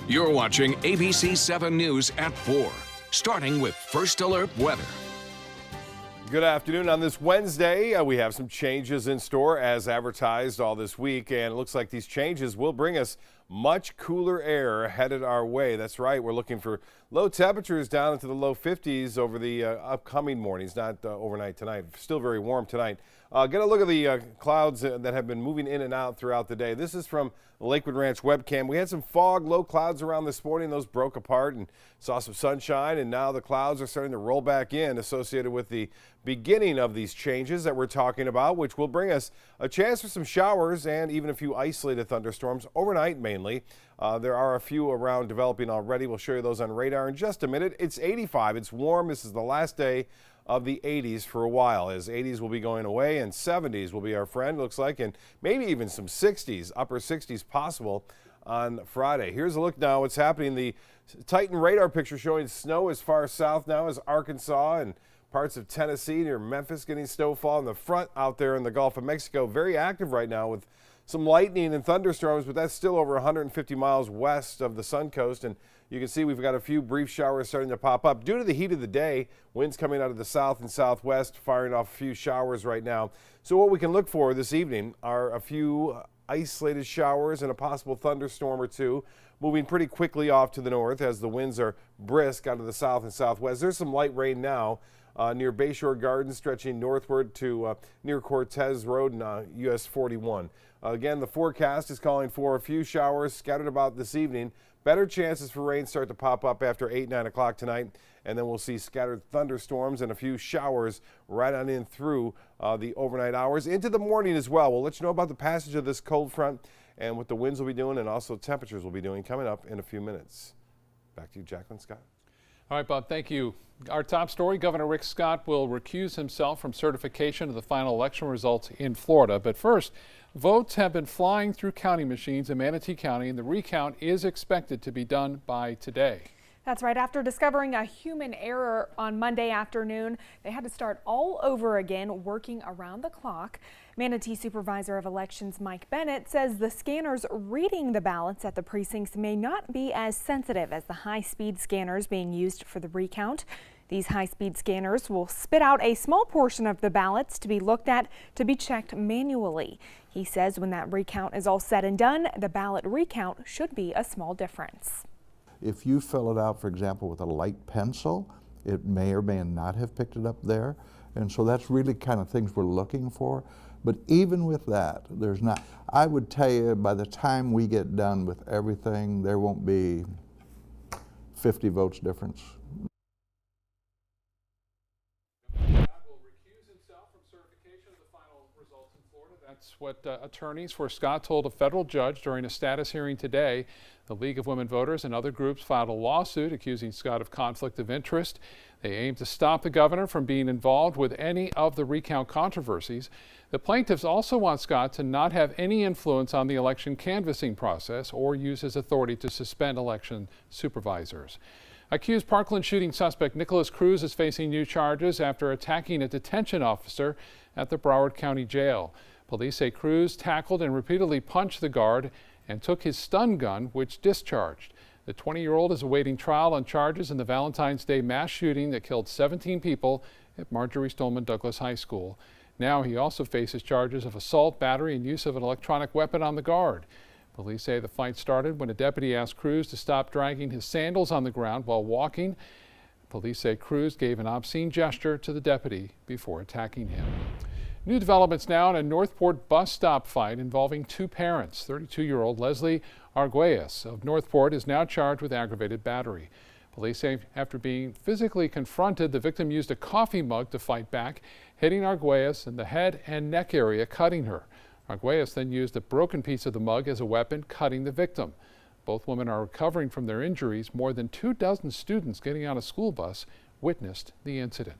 You're watching ABC 7 News at 4, starting with First Alert Weather. Good afternoon. On this Wednesday, we have some changes in store as advertised all this week, and it looks like these changes will bring us much cooler air headed our way. That's right. We're looking for low temperatures down into the low 50s over the upcoming mornings, not overnight tonight. Still very warm tonight. Get a look at the clouds that have been moving in and out throughout the day. This is from the Lakewood Ranch webcam. We had some fog, low clouds around this morning. Those broke apart and saw some sunshine, and now the clouds are starting to roll back in associated with the beginning of these changes that we're talking about, which will bring us a chance for some showers and even a few isolated thunderstorms overnight mainly. There are a few around developing already. We'll show you those on radar in just a minute. It's 85. It's warm. This is the last day of the 80s for a while, as 80s will be going away and 70s will be our friend, looks like, and maybe even some 60s, upper 60s possible on Friday. Here's a look now what's happening. The Titan radar picture showing snow as far south now as Arkansas and parts of Tennessee near Memphis, getting snowfall in the front out there in the Gulf of Mexico. Very active right now with some lightning and thunderstorms, but that's still over 150 miles west of the Suncoast. And you can see we've got a few brief showers starting to pop up. Due to the heat of the day, winds coming out of the south and southwest, firing off a few showers right now. So what we can look for this evening are a few isolated showers and a possible thunderstorm or two, moving pretty quickly off to the north as the winds are brisk out of the south and southwest. There's some light rain now near Bayshore Gardens, stretching northward to near Cortez Road and US 41. Again, the forecast is calling for a few showers scattered about this evening. Better chances for rain start to pop up after 8, 9 o'clock tonight, and then we'll see scattered thunderstorms and a few showers right on in through the overnight hours into the morning as well. We'll let you know about the passage of this cold front and what the winds will be doing and also temperatures will be doing coming up in a few minutes. Back to you, Jacqueline Scott. All right, Bob, thank you. Our top story, Governor Rick Scott will recuse himself from certification of the final election results in Florida. But first, votes have been flying through counting machines in Manatee County, and the recount is expected to be done by today. That's right. After discovering a human error on Monday afternoon, they had to start all over again, working around the clock. Manatee Supervisor of Elections Mike Bennett says the scanners reading the ballots at the precincts may not be as sensitive as the high-speed scanners being used for the recount. These high-speed scanners will spit out a small portion of the ballots to be looked at to be checked manually. He says when that recount is all said and done, the ballot recount should be a small difference. If you fill it out, for example, with a light pencil, it may or may not have picked it up there. And so that's really kind of things we're looking for. But even with that, there's not, I would tell you by the time we get done with everything, there won't be 50 votes difference. That's what attorneys for Scott told a federal judge during a status hearing today. The League of Women Voters and other groups filed a lawsuit accusing Scott of conflict of interest. They aim to stop the governor from being involved with any of the recount controversies. The plaintiffs also want Scott to not have any influence on the election canvassing process or use his authority to suspend election supervisors. Accused Parkland shooting suspect Nicholas Cruz is facing new charges after attacking a detention officer at the Broward County Jail. Police say Cruz tackled and repeatedly punched the guard and took his stun gun, which discharged. The 20-year-old is awaiting trial on charges in the Valentine's Day mass shooting that killed 17 people at Marjorie Stoneman Douglas High School. Now he also faces charges of assault, battery, and use of an electronic weapon on the guard. Police say the fight started when a deputy asked Cruz to stop dragging his sandals on the ground while walking. Police say Cruz gave an obscene gesture to the deputy before attacking him. New developments now in a Northport bus stop fight involving two parents. 32-year-old Leslie Arguelles of Northport is now charged with aggravated battery. Police say after being physically confronted, the victim used a coffee mug to fight back, hitting Arguelles in the head and neck area, cutting her. Arguelles then used a broken piece of the mug as a weapon, cutting the victim. Both women are recovering from their injuries. More than 24 students getting on a school bus witnessed the incident.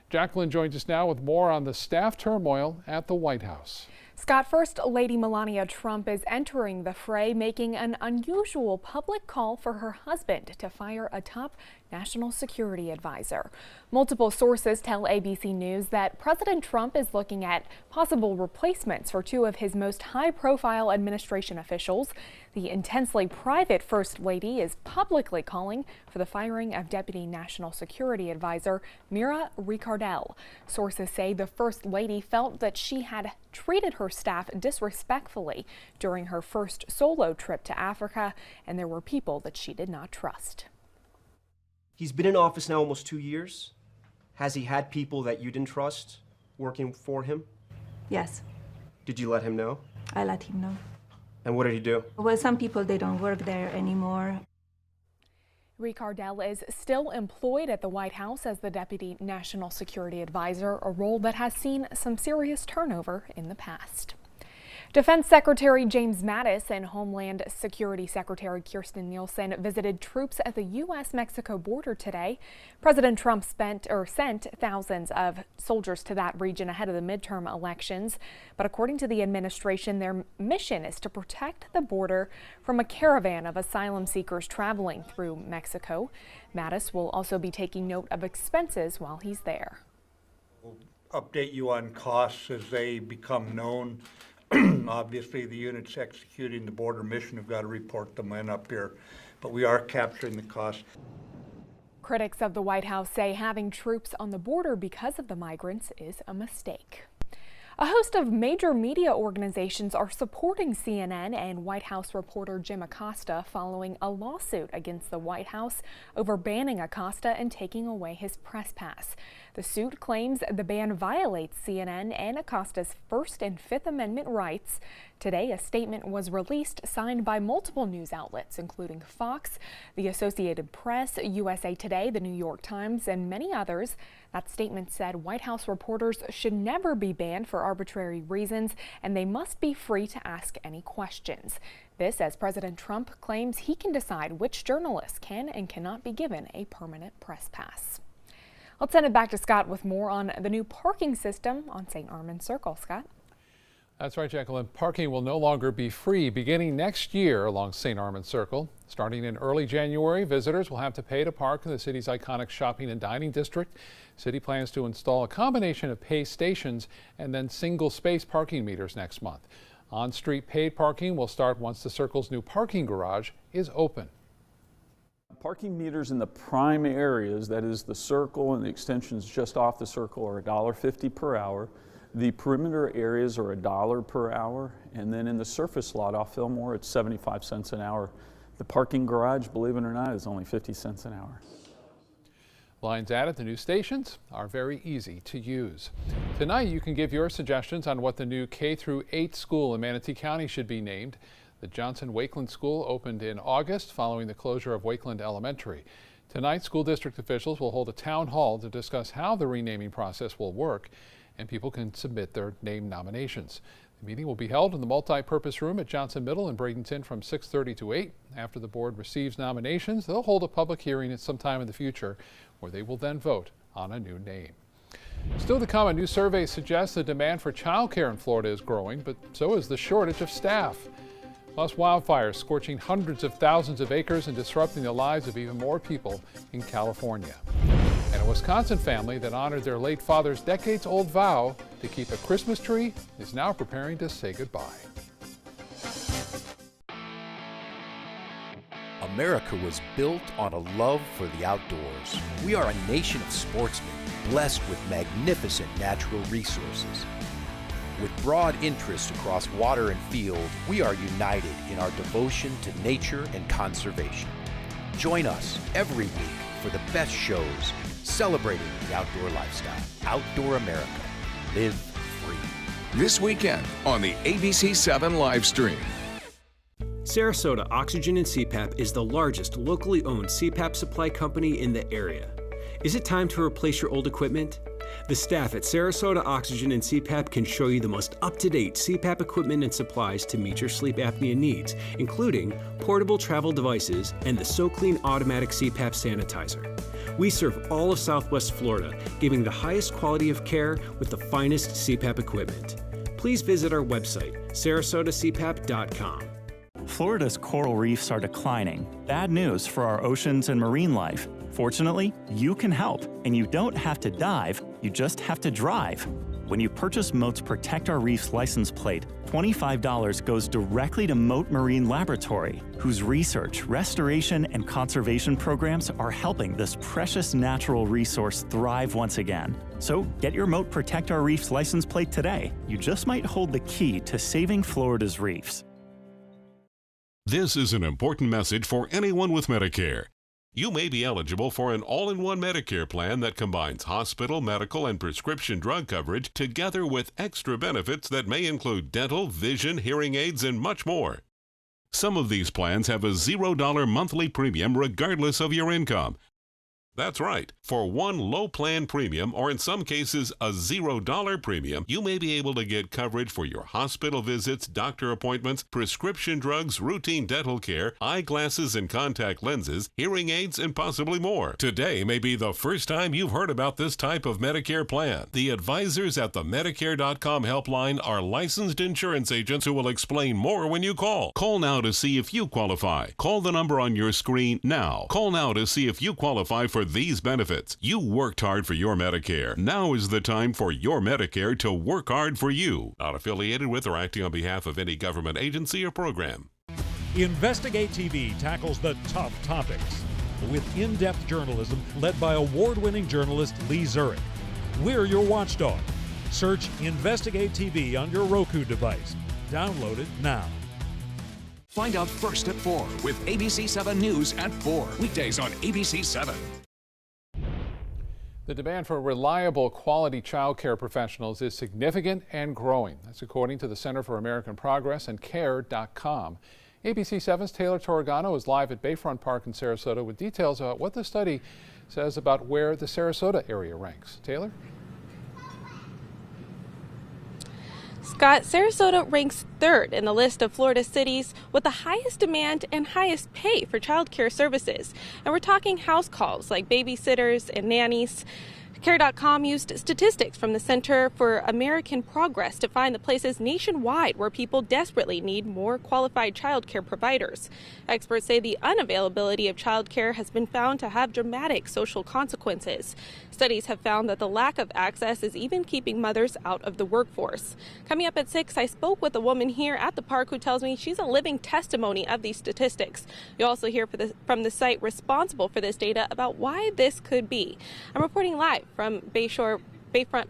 Jacqueline joins us now with more on the staff turmoil at the White House. Scott, First Lady Melania Trump is entering the fray, making an unusual public call for her husband to fire a top national security advisor. Multiple sources tell ABC News that President Trump is looking at possible replacements for two of his most high-profile administration officials. The intensely private First Lady is publicly calling for the firing of Deputy National Security Advisor Mira Ricardel. Sources say the First Lady felt that she had treated her staff disrespectfully during her first solo trip to Africa, and there were people that she did not trust. He's been in office now almost 2 years. Has he had people that you didn't trust working for him? Yes. Did you let him know? I let him know. And what did he do? Well, some people, they don't work there anymore. Ricardel is still employed at the White House as the Deputy National Security Advisor, a role that has seen some serious turnover in the past. Defense Secretary James Mattis and Homeland Security Secretary Kirstjen Nielsen visited troops at the U.S.-Mexico border today. President Trump sent thousands of soldiers to that region ahead of the midterm elections. But according to the administration, their mission is to protect the border from a caravan of asylum seekers traveling through Mexico. Mattis will also be taking note of expenses while he's there. We'll update you on costs as they become known. Obviously, the units executing the border mission have got to report them in up here, but we are capturing the cost. Critics of the White House say having troops on the border because of the migrants is a mistake. A host of major media organizations are supporting CNN and White House reporter Jim Acosta following a lawsuit against the White House over banning Acosta and taking away his press pass. The suit claims the ban violates CNN and Acosta's First and Fifth Amendment rights. Today, a statement was released signed by multiple news outlets, including Fox, the Associated Press, USA Today, the New York Times, and many others. That statement said White House reporters should never be banned for arbitrary reasons, and they must be free to ask any questions. This as President Trump claims he can decide which journalists can and cannot be given a permanent press pass. Let's send it back to Scott with more on the new parking system on St. Armand Circle. Scott? That's right, Jacqueline. Parking will no longer be free beginning next year along St. Armand Circle. Starting in early January, visitors will have to pay to park in the city's iconic shopping and dining district. City plans to install a combination of pay stations and then single-space parking meters next month. On-street paid parking will start once the Circle's new parking garage is open. Parking meters in the prime areas, that is the Circle and the extensions just off the Circle, are $1.50 per hour. The perimeter areas are $1 per hour, and then in the surface lot off Fillmore, it's 75 cents an hour. The parking garage, believe it or not, is only 50 cents an hour. Lines at the new stations are very easy to use. Tonight, you can give your suggestions on what the new K-8 school in Manatee County should be named. The Johnson Wakeland School opened in August following the closure of Wakeland Elementary. Tonight, school district officials will hold a town hall to discuss how the renaming process will work, and people can submit their name nominations. The meeting will be held in the multi-purpose room at Johnson Middle in Bradenton from 6:30 to 8. After the board receives nominations, they'll hold a public hearing at some time in the future where they will then vote on a new name. Still to come, a new survey suggests the demand for childcare in Florida is growing, but so is the shortage of staff. Plus, wildfires scorching hundreds of thousands of acres and disrupting the lives of even more people in California. And a Wisconsin family that honored their late father's decades-old vow to keep a Christmas tree is now preparing to say goodbye. America was built on a love for the outdoors. We are a nation of sportsmen, blessed with magnificent natural resources. With broad interests across water and field, we are united in our devotion to nature and conservation. Join us every week for the best shows celebrating the outdoor lifestyle. Outdoor America. Live free. This weekend on the ABC 7 live stream. Sarasota Oxygen and CPAP is the largest locally owned CPAP supply company in the area. Is it time to replace your old equipment? The staff at Sarasota Oxygen and CPAP can show you the most up-to-date CPAP equipment and supplies to meet your sleep apnea needs, including portable travel devices and the SoClean automatic CPAP sanitizer. We serve all of Southwest Florida, giving the highest quality of care with the finest CPAP equipment. Please visit our website, sarasotacpap.com. Florida's coral reefs are declining. Bad news for our oceans and marine life. Fortunately, you can help, and you don't have to dive, you just have to drive. When you purchase Moat's Protect Our Reefs license plate, $25 goes directly to Moat Marine Laboratory, whose research, restoration, and conservation programs are helping this precious natural resource thrive once again. So get your Moat Protect Our Reefs license plate today. You just might hold the key to saving Florida's reefs. This is an important message for anyone with Medicare. You may be eligible for an all-in-one Medicare plan that combines hospital, medical, and prescription drug coverage together with extra benefits that may include dental, vision, hearing aids, and much more. Some of these plans have a $0 monthly premium regardless of your income. That's right. For one low plan premium, or in some cases a $0 premium, you may be able to get coverage for your hospital visits, doctor appointments, prescription drugs, routine dental care, eyeglasses and contact lenses, hearing aids, and possibly more. Today may be the first time you've heard about this type of Medicare plan. The advisors at the Medicare.com helpline are licensed insurance agents who will explain more when you call. Call now to see if you qualify. Call the number on your screen now. Call now to see if you qualify for these benefits. You worked hard for your Medicare. Now is the time for your Medicare to work hard for you. Not affiliated with or acting on behalf of any government agency or program. Investigate TV tackles the tough topics with in-depth journalism led by award-winning journalist Lee Zurich. We're your watchdog. Search Investigate TV on your Roku device. Download it now. Find out first at 4 with ABC 7 News at 4. Weekdays on ABC 7. The demand for reliable, quality child care professionals is significant and growing. That's according to the Center for American Progress and Care.com. ABC 7's Taylor Torragano is live at Bayfront Park in Sarasota with details about what the study says about where the Sarasota area ranks. Taylor? Scott, Sarasota ranks third in the list of Florida cities with the highest demand and highest pay for child care services. And we're talking house calls like babysitters and nannies. Care.com used statistics from the Center for American Progress to find the places nationwide where people desperately need more qualified child care providers. Experts say the unavailability of child care has been found to have dramatic social consequences. Studies have found that the lack of access is even keeping mothers out of the workforce. Coming up at 6, I spoke with a woman here at the park who tells me she's a living testimony of these statistics. You'll also hear from the site responsible for this data about why this could be. I'm reporting live from Bayfront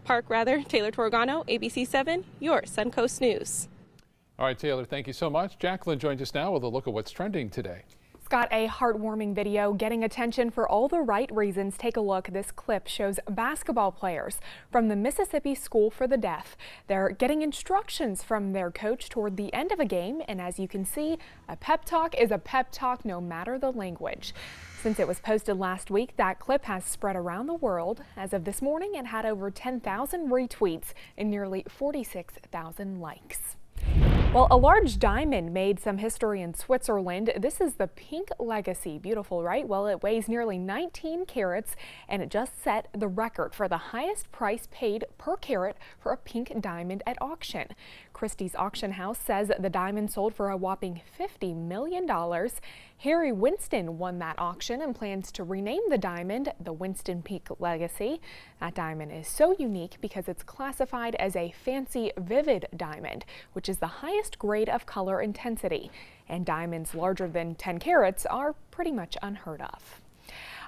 Park, Taylor Torragano, ABC 7, your Suncoast News. All right, Taylor, thank you so much. Jacqueline joins us now with a look at what's trending today. Scott, a heartwarming video getting attention for all the right reasons. Take a look. This clip shows basketball players from the Mississippi School for the Deaf. They're getting instructions from their coach toward the end of a game, and as you can see, a pep talk is a pep talk no matter the language. Since it was posted last week, that clip has spread around the world. As of this morning, it had over 10,000 retweets and nearly 46,000 likes. Well, a large diamond made some history in Switzerland. This is the Pink Legacy. Beautiful, right? Well, it weighs nearly 19 carats, and it just set the record for the highest price paid per carat for a pink diamond at auction. Christie's Auction House says the diamond sold for a whopping $50 million. Harry Winston won that auction and plans to rename the diamond the Winston Pink Legacy. That diamond is so unique because it's classified as a fancy vivid diamond, which is the highest grade of color intensity. And diamonds larger than 10 carats are pretty much unheard of.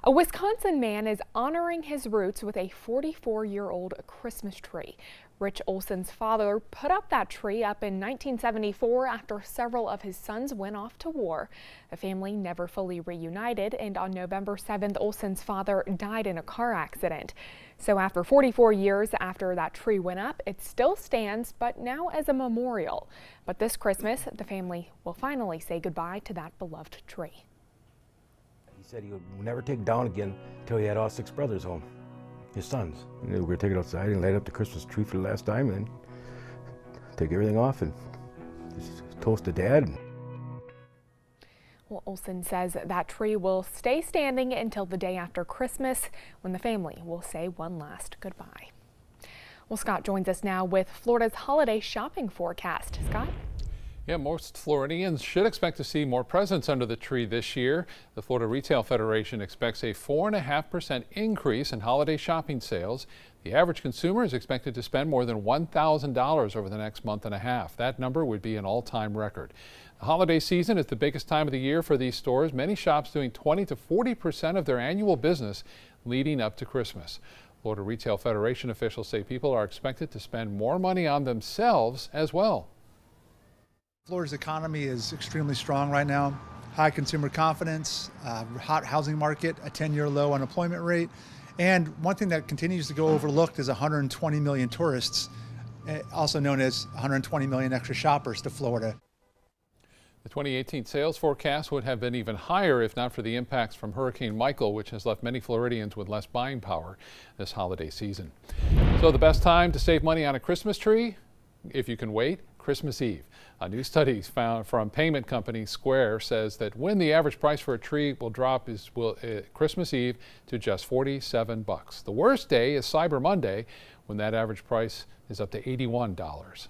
A Wisconsin man is honoring his roots with a 44-year-old Christmas tree. Rich Olson's father put up that tree up in 1974 after several of his sons went off to war. The family never fully reunited, and on November 7th, Olson's father died in a car accident. So after 44 years after that tree went up, it still stands, but now as a memorial. But this Christmas, the family will finally say goodbye to that beloved tree. He said he would never take it down again until he had all 6 brothers home. His sons. And we were going to take it outside and light up the Christmas tree for the last time and then take everything off and just toast to Dad. Well, Olson says that tree will stay standing until the day after Christmas, when the family will say one last goodbye. Well, Scott joins us now with Florida's holiday shopping forecast. Scott? Yeah, most Floridians should expect to see more presents under the tree this year. The Florida Retail Federation expects a 4.5% increase in holiday shopping sales. The average consumer is expected to spend more than $1,000 over the next month and a half. That number would be an all-time record. The holiday season is the biggest time of the year for these stores. Many shops doing 20 to 40% of their annual business leading up to Christmas. Florida Retail Federation officials say people are expected to spend more money on themselves as well. Florida's economy is extremely strong right now. High consumer confidence, hot housing market, a 10-year low unemployment rate. And one thing that continues to go overlooked is 120 million tourists, also known as 120 million extra shoppers to Florida. The 2018 sales forecast would have been even higher if not for the impacts from Hurricane Michael, which has left many Floridians with less buying power this holiday season. So the best time to save money on a Christmas tree, if you can wait, Christmas Eve. A new study found from payment company Square says that when the average price for a tree will drop is Christmas Eve to just $47. The worst day is Cyber Monday, when that average price is up to $81.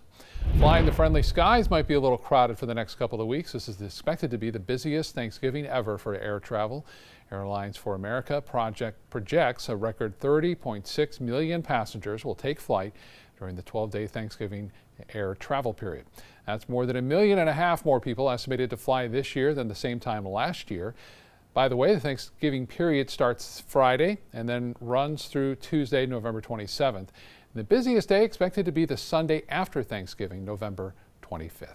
Flying the friendly skies might be a little crowded for the next couple of weeks. This is expected to be the busiest Thanksgiving ever for air travel. Airlines for America projects a record 30.6 million passengers will take flight during the 12-day Thanksgiving air travel period. That's more than 1.5 million more people estimated to fly this year than the same time last year. By the way, the Thanksgiving period starts Friday and then runs through Tuesday, November 27th. The busiest day expected to be the Sunday after Thanksgiving, November 25th.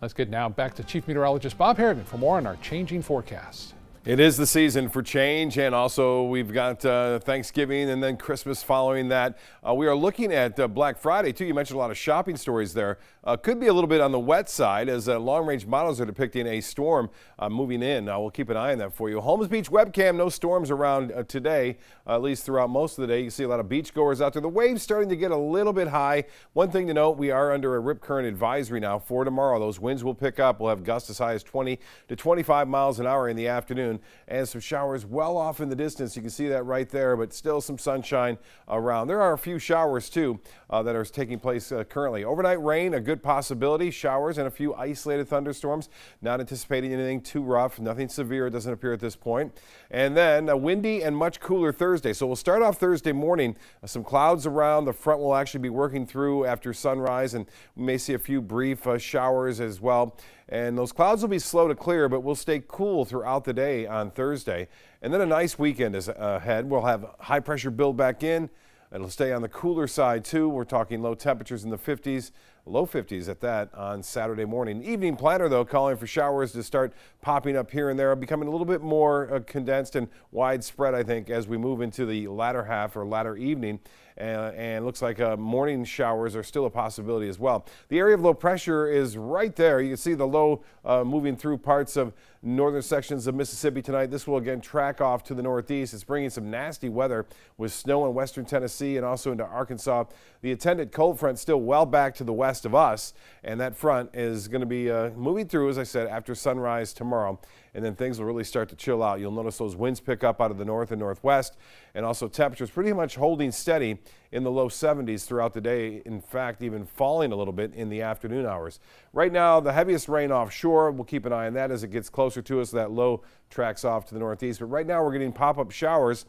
Let's get now back to Chief Meteorologist Bob Harrigan for more on our changing forecast. It is the season for change, and also we've got Thanksgiving and then Christmas following that. We are looking at Black Friday, too. You mentioned a lot of shopping stories there. Could be a little bit on the wet side as long-range models are depicting a storm moving in. We'll keep an eye on that for you. Holmes Beach webcam, no storms around today, at least throughout most of the day. You can see a lot of beachgoers out there. The waves starting to get a little bit high. One thing to note, we are under a rip current advisory now for tomorrow. Those winds will pick up. We'll have gusts as high as 20 to 25 miles an hour in the afternoon, and some showers well off in the distance. You can see that right there, but still some sunshine around. There are a few showers too that are taking place currently. Overnight rain, a good possibility. Showers and a few isolated thunderstorms. Not anticipating anything too rough. Nothing severe, it doesn't appear at this point. And then a windy and much cooler Thursday. So we'll start off Thursday morning. Some clouds around. The front will actually be working through after sunrise, and we may see a few brief showers as well. And those clouds will be slow to clear, but we'll stay cool throughout the day on Thursday. And then a nice weekend is ahead. We'll have high pressure build back in. It'll stay on the cooler side too. We're talking low temperatures in the 50s, low 50s at that on Saturday morning. Evening planner though calling for showers to start popping up here and there, becoming a little bit more condensed and widespread, I think, as we move into the latter half or latter evening. And looks like morning showers are still a possibility as well. The area of low pressure is right there. You can see the low moving through parts of northern sections of Mississippi tonight. This will again track off to the northeast. It's bringing some nasty weather with snow in western Tennessee and also into Arkansas. The attendant cold front still well back to the west of us, and that front is going to be moving through, as I said, after sunrise tomorrow. And then things will really start to chill out. You'll notice those winds pick up out of the north and northwest, and also temperatures pretty much holding steady in the low 70s throughout the day. In fact, even falling a little bit in the afternoon hours. Right now, the heaviest rain offshore. We'll keep an eye on that as it gets closer to us. That low tracks off to the northeast. But right now, we're getting pop-up showers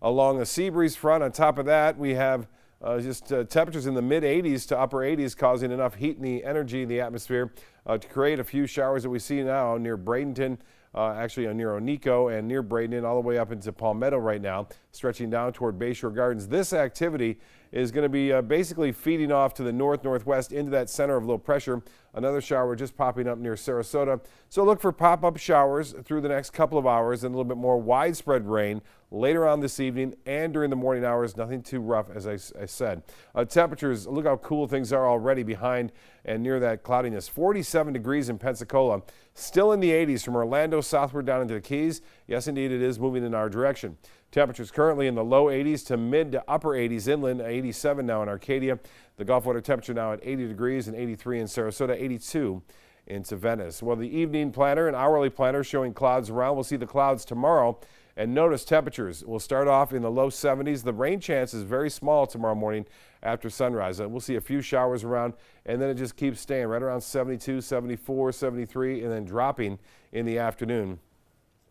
along the sea breeze front. On top of that, we have temperatures in the mid 80s to upper 80s, causing enough heat and the energy in the atmosphere to create a few showers that we see now near Bradenton. Actually near Onico and near Bradenton, all the way up into Palmetto right now, stretching down toward Bayshore Gardens. This activity is going to be basically feeding off to the north-northwest into that center of low pressure. Another shower just popping up near Sarasota. So look for pop-up showers through the next couple of hours and a little bit more widespread rain later on this evening and during the morning hours. Nothing too rough, as I said. Temperatures, look how cool things are already behind and near that cloudiness. 47 degrees in Pensacola. Still in the 80s from Orlando southward down into the Keys. Yes, indeed, it is moving in our direction. Temperatures currently in the low 80s to mid to upper 80s inland, 87 now in Arcadia. The Gulf water temperature now at 80 degrees and 83 in Sarasota, 82 into Venice. Well, the evening planner and hourly planner showing clouds around. We'll see the clouds tomorrow And notice temperatures will start off in the low 70s. The rain chance is very small tomorrow morning after sunrise. We'll see a few showers around, and then it just keeps staying right around 72, 74, 73, and then dropping in the afternoon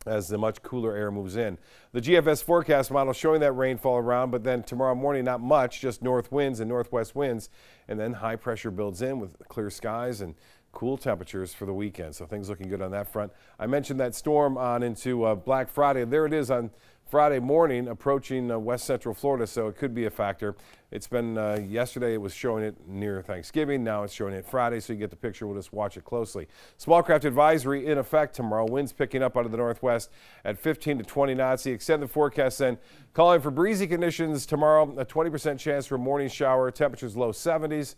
as the much cooler air moves in. The GFS forecast model showing that rainfall around, but then tomorrow morning not much, just north winds and northwest winds, and then high pressure builds in with clear skies and cool temperatures for the weekend. So things looking good on that front. I mentioned that storm on into Black Friday. There it is on Friday morning approaching west central Florida, so it could be a factor. It's been yesterday it was showing it near Thanksgiving. Now it's showing it Friday, so you get the picture. We'll just watch it closely. Small craft advisory in effect tomorrow. Winds picking up out of the northwest at 15 to 20 knots. The extended forecast then calling for breezy conditions tomorrow. A 20% chance for a morning shower. Temperatures low 70s.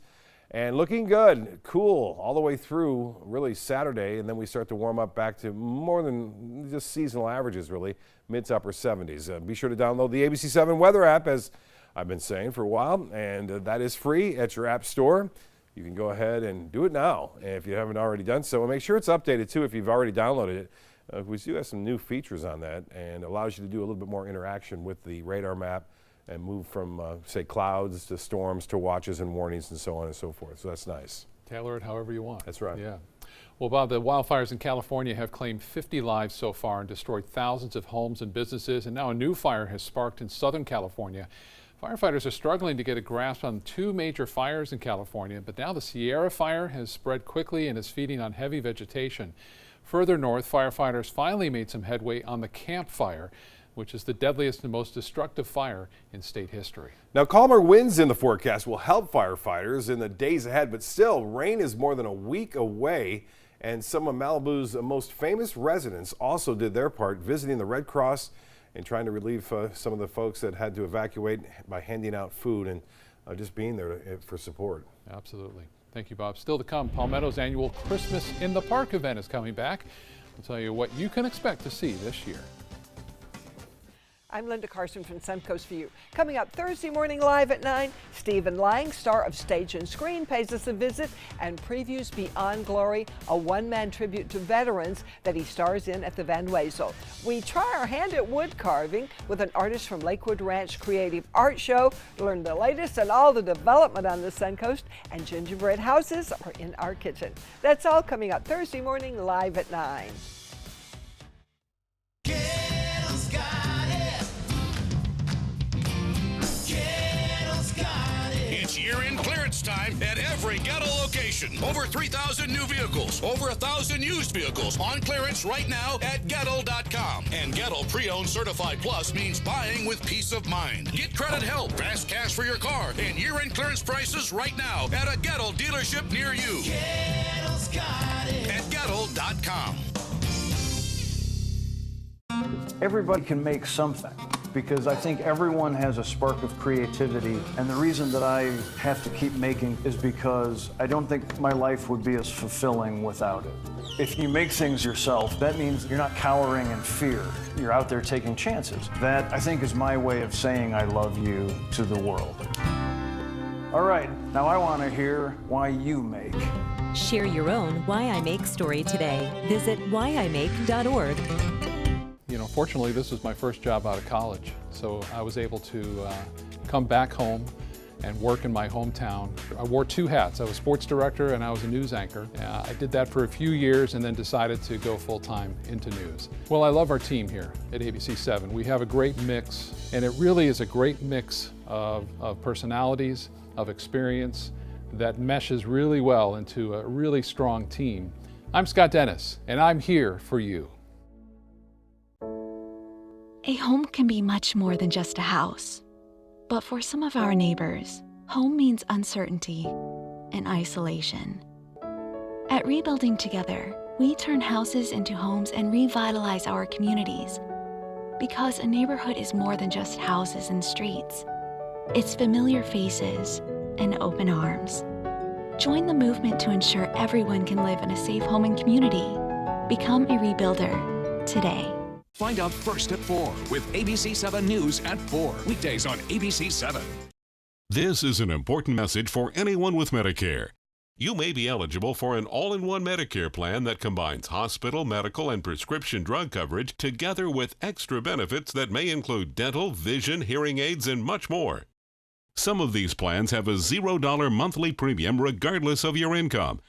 And looking good, cool all the way through really Saturday, and then we start to warm up back to more than just seasonal averages, really, mid to upper 70s. Be sure to download the ABC7 weather app, as I've been saying for a while, and that is free at your app store. You can go ahead and do it now if you haven't already done so. And make sure it's updated, too, if you've already downloaded it. We do have some new features on that, and allows you to do a little bit more interaction with the radar map and move from, say, clouds to storms to watches and warnings and so on and so forth. So that's nice. Tailor it however you want. That's right. Yeah. Well, Bob, the wildfires in California have claimed 50 lives so far and destroyed thousands of homes and businesses, and now a new fire has sparked in Southern California. Firefighters are struggling to get a grasp on two major fires in California, but now the Sierra fire has spread quickly and is feeding on heavy vegetation. Further north, firefighters finally made some headway on the Camp Fire, which is the deadliest and most destructive fire in state history. Now, calmer winds in the forecast will help firefighters in the days ahead, but still, rain is more than a week away, and some of Malibu's most famous residents also did their part, visiting the Red Cross and trying to relieve some of the folks that had to evacuate by handing out food and just being there for support. Absolutely. Thank you, Bob. Still to come, Palmetto's annual Christmas in the Park event is coming back. We'll tell you what you can expect to see this year. I'm Linda Carson from Suncoast View. Coming up Thursday morning live at 9, Stephen Lang, star of Stage and Screen, pays us a visit and previews Beyond Glory, a one-man tribute to veterans that he stars in at the Van Wezel. We try our hand at wood carving with an artist from Lakewood Ranch Creative Art Show, learn the latest and all the development on the Suncoast, and gingerbread houses are in our kitchen. That's all coming up Thursday morning live at 9. It's year-end clearance time at every Gettle location. Over 3,000 new vehicles, over 1,000 used vehicles on clearance right now at Gettle.com. And Gettle Pre-Owned Certified Plus means buying with peace of mind. Get credit help, fast cash for your car, and year-end clearance prices right now at a Gettle dealership near you. Gettle's got it. At Gettle.com. Everybody can make something, because I think everyone has a spark of creativity, and the reason that I have to keep making is because I don't think my life would be as fulfilling without it. If you make things yourself, that means you're not cowering in fear. You're out there taking chances. That, I think, is my way of saying I love you to the world. All right, now I want to hear why you make. Share your own Why I Make story today. Visit whyimake.org. You know, fortunately, this was my first job out of college, so I was able to come back home and work in my hometown. I wore two hats. I was sports director and I was a news anchor. I did that for a few years and then decided to go full-time into news. Well, I love our team here at ABC7. We have a great mix, and it really is a great mix of personalities, of experience that meshes really well into a really strong team. I'm Scott Dennis, and I'm here for you. A home can be much more than just a house. But for some of our neighbors, home means uncertainty and isolation. At Rebuilding Together, we turn houses into homes and revitalize our communities. Because a neighborhood is more than just houses and streets. It's familiar faces and open arms. Join the movement to ensure everyone can live in a safe home and community. Become a rebuilder today. Find out first at 4 with ABC7 News at 4. Weekdays on ABC7. This is an important message for anyone with Medicare. You may be eligible for an all-in-one Medicare plan that combines hospital, medical, and prescription drug coverage together with extra benefits that may include dental, vision, hearing aids, and much more. Some of these plans have a $0 monthly premium regardless of your income.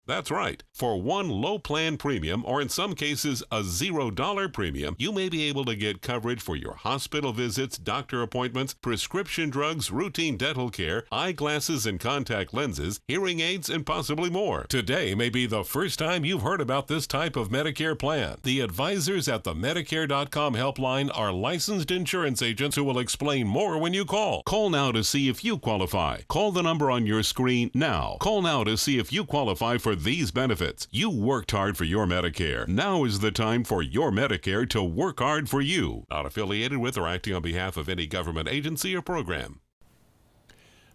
That's right. For one low plan premium, or in some cases a $0 premium, you may be able to get coverage for your hospital visits, doctor appointments, prescription drugs, routine dental care, eyeglasses and contact lenses, hearing aids, and possibly more. Today may be the first time you've heard about this type of Medicare plan. The advisors at the Medicare.com helpline are licensed insurance agents who will explain more when you call. Call now to see if you qualify. Call the number on your screen now. Call now to see if you qualify for these benefits. You worked hard for your Medicare. Now is the time for your Medicare to work hard for you. Not affiliated with or acting on behalf of any government agency or program.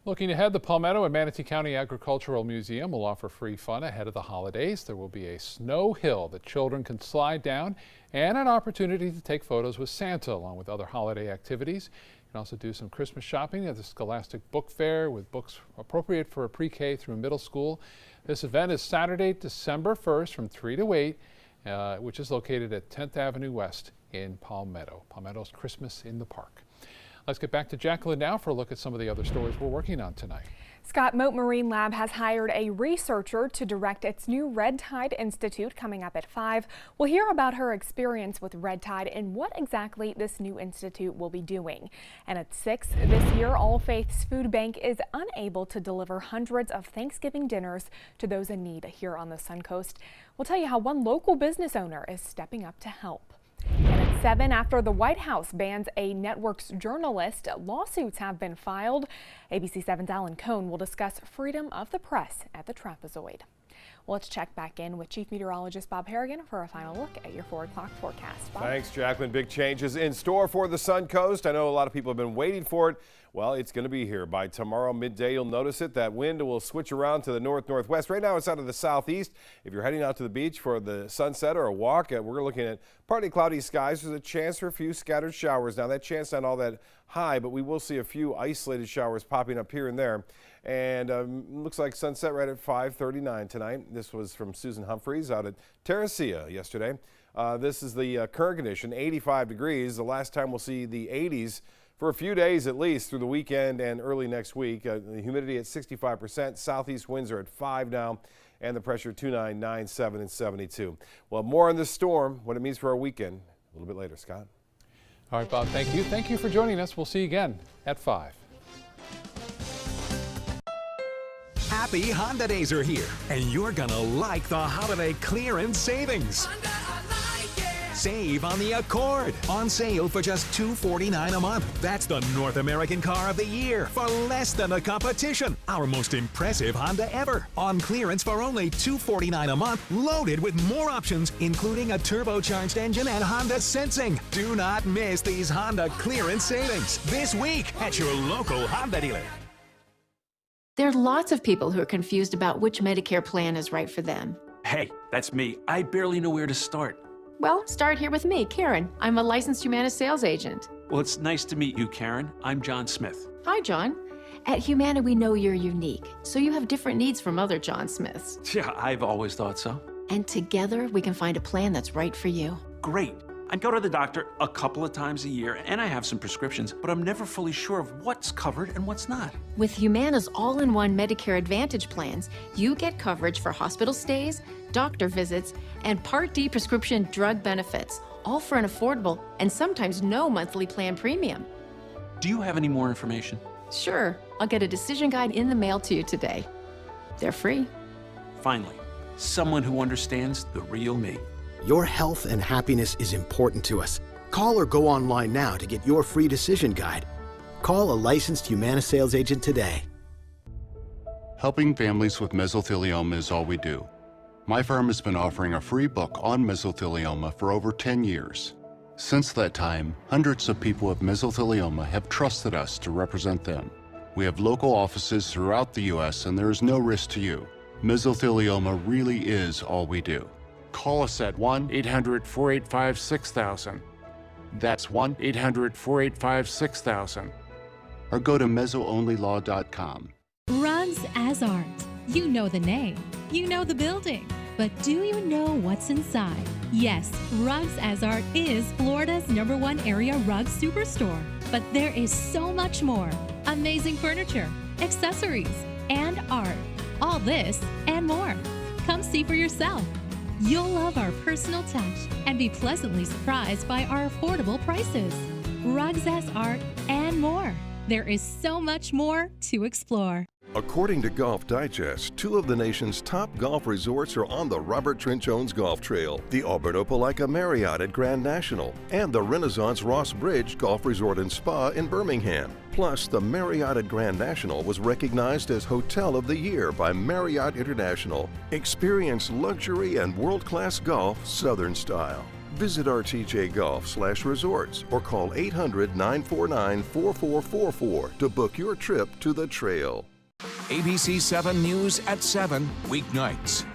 Looking ahead, the Palmetto and Manatee County Agricultural Museum will offer free fun ahead of the holidays. There will be a snow hill that children can slide down and an opportunity to take photos with Santa along with other holiday activities. You can also do some Christmas shopping at the Scholastic Book Fair with books appropriate for pre-K through middle school. This event is Saturday, December 1st from 3 to 8, which is located at 10th Avenue West in Palmetto. Palmetto's Christmas in the Park. Let's get back to Jacqueline now for a look at some of the other stories we're working on tonight. Scott, Mote Marine Lab has hired a researcher to direct its new Red Tide Institute coming up at 5. We'll hear about her experience with Red Tide and what exactly this new institute will be doing. And at 6 this year, All Faiths Food Bank is unable to deliver hundreds of Thanksgiving dinners to those in need here on the Suncoast. We'll tell you how one local business owner is stepping up to help. And at 7, after the White House bans a network's journalist, lawsuits have been filed. ABC 7's Alan Cohn will discuss freedom of the press at the Trapezoid. Well, let's check back in with Chief Meteorologist Bob Harrigan for a final look at your 4 o'clock forecast. Bob? Thanks, Jacqueline. Big changes in store for the Suncoast. I know a lot of people have been waiting for it. Well, it's going to be here by tomorrow midday. You'll notice it. That wind will switch around to the north-northwest. Right now it's out of the southeast. If you're heading out to the beach for the sunset or a walk, we're looking at partly cloudy skies. There's a chance for a few scattered showers. Now, that chance not all that high, but we will see a few isolated showers popping up here and there. And looks like sunset right at 5:39 tonight. This was from Susan Humphreys out at Terracea yesterday. This is the current condition, 85 degrees. The last time we'll see the 80s for a few days at least through the weekend and early next week. The humidity at 65%. Southeast winds are at 5 now, and the pressure 29, 97, and 72. Well, more on this storm, what it means for our weekend, a little bit later. Scott. All right, Bob, thank you. Thank you for joining us. We'll see you again at 5. Happy Honda Days are here, and you're gonna like the holiday clearance savings. Save on the Accord, on sale for just $249 a month. That's the North American car of the year for less than the competition. Our most impressive Honda ever, on clearance for only $249 a month, loaded with more options, including a turbocharged engine and Honda Sensing. Do not miss these Honda clearance savings this week at your local Honda dealer. There are lots of people who are confused about which Medicare plan is right for them. Hey, that's me. I barely know where to start. Well, start here with me, Karen. I'm a licensed Humana sales agent. Well, it's nice to meet you, Karen. I'm John Smith. Hi, John. At Humana, we know you're unique, so you have different needs from other John Smiths. Yeah, I've always thought so. And together, we can find a plan that's right for you. Great. I go to the doctor a couple of times a year, and I have some prescriptions, but I'm never fully sure of what's covered and what's not. With Humana's all-in-one Medicare Advantage plans, you get coverage for hospital stays, doctor visits, and Part D prescription drug benefits, all for an affordable and sometimes no monthly plan premium. Do you have any more information? Sure. I'll get a decision guide in the mail to you today. They're free. Finally, someone who understands the real me. Your health and happiness is important to us. Call or go online now to get your free decision guide. Call a licensed Humana sales agent today. Helping families with mesothelioma is all we do. My firm has been offering a free book on mesothelioma for over 10 years. Since that time, hundreds of people with mesothelioma have trusted us to represent them. We have local offices throughout the U.S. and there is no risk to you. Mesothelioma really is all we do. Call us at 1-800-485-6000. That's 1-800-485-6000. Or go to mesoonlylaw.com. Rugs as art. You know the name, you know the building, but do you know what's inside? Yes, Rugs As Art is Florida's #1 area rug superstore, but there is so much more. Amazing furniture, accessories, and art. All this and more. Come see for yourself. You'll love our personal touch and be pleasantly surprised by our affordable prices. Rugs As Art and more. There is so much more to explore. According to Golf Digest, 2 of the nation's top golf resorts are on the Robert Trent Jones Golf Trail, the Alberto Palaika Marriott at Grand National, and the Renaissance Ross Bridge Golf Resort and Spa in Birmingham. Plus, the Marriott at Grand National was recognized as Hotel of the Year by Marriott International. Experience luxury and world-class golf Southern style. Visit rtjgolf/resorts or call 800-949-4444 to book your trip to the trail. ABC 7 News at 7 weeknights.